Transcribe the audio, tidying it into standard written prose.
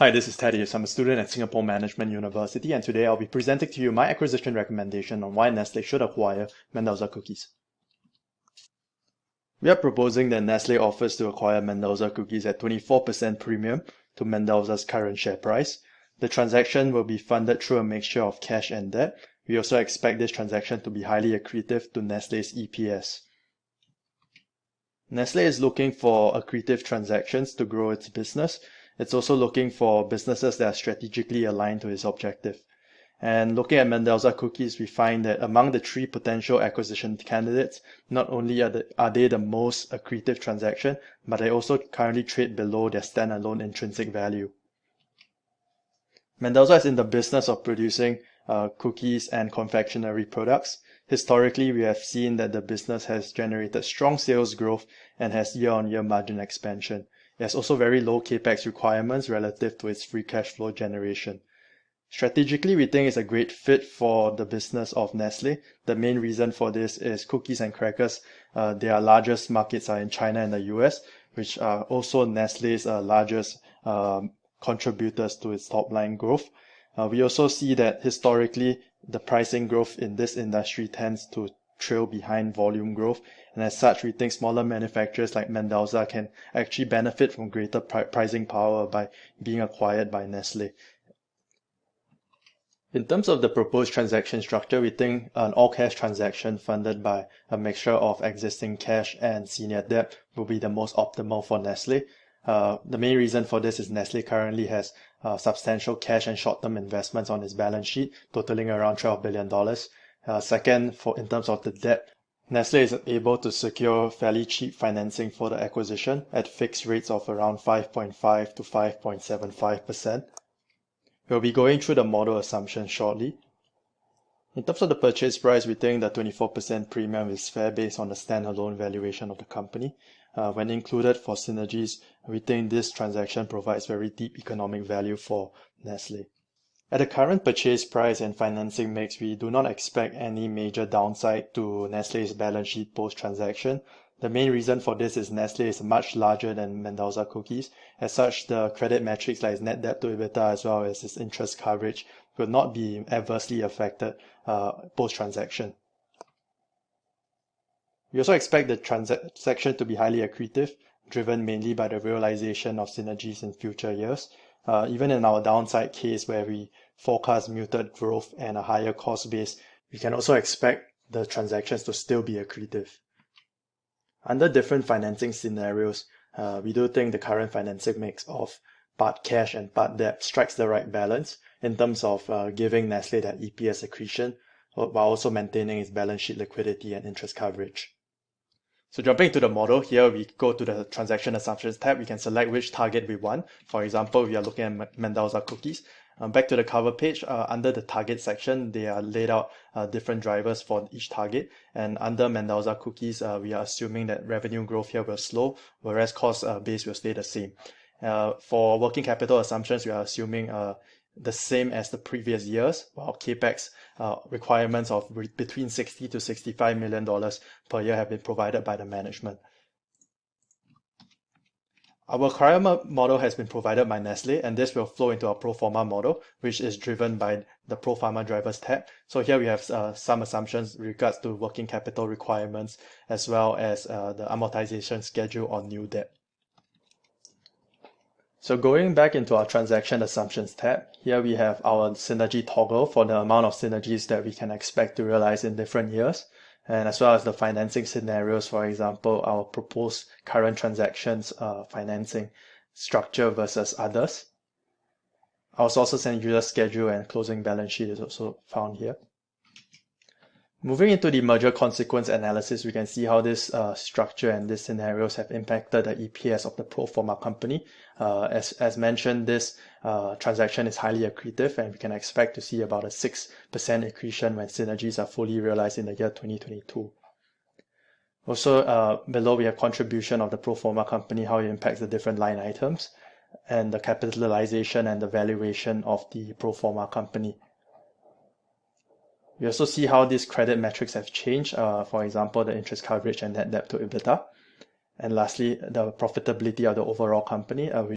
Hi, this is Thaddeus. I'm a student at Singapore Management University, and today I'll be presenting to you my acquisition recommendation on why Nestle should acquire Mendoza Cookies. We are proposing that Nestle offers to acquire Mendoza Cookies at 24% premium to Mendoza's current share price. The transaction will be funded through a mixture of cash and debt. We also expect this transaction to be highly accretive to Nestle's EPS. Nestle is looking for accretive transactions to grow its business. It's also looking for businesses that are strategically aligned to its objective. And looking at Mendoza Cookies, we find that among the three potential acquisition candidates, not only are they the most accretive transaction, but they also currently trade below their standalone intrinsic value. Mendoza is in the business of producing cookies and confectionery products. Historically, we have seen that the business has generated strong sales growth and has year-on-year margin expansion. It has also very low capex requirements relative to its free cash flow generation. Strategically, we think it's a great fit for the business of Nestle. The main reason for this is cookies and crackers. Their largest markets are in China and the US, which are also Nestle's largest contributors to its top line growth. We also see that historically, the pricing growth in this industry tends to trail behind volume growth, and as such, we think smaller manufacturers like Mendoza can actually benefit from greater pricing power by being acquired by Nestle. In terms of the proposed transaction structure, we think an all-cash transaction funded by a mixture of existing cash and senior debt will be the most optimal for Nestle. The main reason for this is Nestle currently has substantial cash and short-term investments on its balance sheet, totaling around $12 billion. Second, in terms of the debt, Nestle is able to secure fairly cheap financing for the acquisition at fixed rates of around 5.5 to 5.75%. We'll be going through the model assumptions shortly. In terms of the purchase price, we think the 24% premium is fair based on the standalone valuation of the company. When included for synergies, we think this transaction provides very deep economic value for Nestle. At the current purchase price and financing mix, we do not expect any major downside to Nestle's balance sheet post-transaction. The main reason for this is Nestle is much larger than Mendoza Cookies. As such, the credit metrics like its net debt to EBITDA as well as its interest coverage will not be adversely affected post-transaction. We also expect the transaction to be highly accretive, driven mainly by the realization of synergies in future years. Even in our downside case where we forecast muted growth and a higher cost base, we can also expect the transactions to still be accretive. Under different financing scenarios, we do think the current financing mix of part cash and part debt strikes the right balance in terms of giving Nestle that EPS accretion while also maintaining its balance sheet liquidity and interest coverage. So jumping to the model, here we go to the transaction assumptions tab. We can select which target we want. For example, we are looking at Mendoza Cookies. Back to the cover page, under the target section, they are laid out different drivers for each target. And under Mendoza Cookies, we are assuming that revenue growth here will slow, whereas cost base will stay the same. For working capital assumptions, we are assuming the same as the previous years, while capex requirements of between $60 to $65 million per year have been provided by the management. Our current model has been provided by Nestle, and this will flow into our pro forma model, which is driven by the pro forma drivers tab. So here we have some assumptions with regards to working capital requirements, as well as the amortization schedule on new debt. So going back into our transaction assumptions tab, here we have our synergy toggle for the amount of synergies that we can expect to realize in different years, and as well as the financing scenarios, for example, our proposed current transactions financing structure versus others. Our sources and user schedule and closing balance sheet is also found here. Moving into the merger consequence analysis, we can see how this structure and these scenarios have impacted the EPS of the pro forma company. As mentioned, this transaction is highly accretive, and we can expect to see about a 6% accretion when synergies are fully realized in the year 2022. Also, below we have contribution of the pro forma company, how it impacts the different line items, and the capitalization and the valuation of the pro forma company. We also see how these credit metrics have changed, for example, the interest coverage and net debt to EBITDA. And lastly, the profitability of the overall company,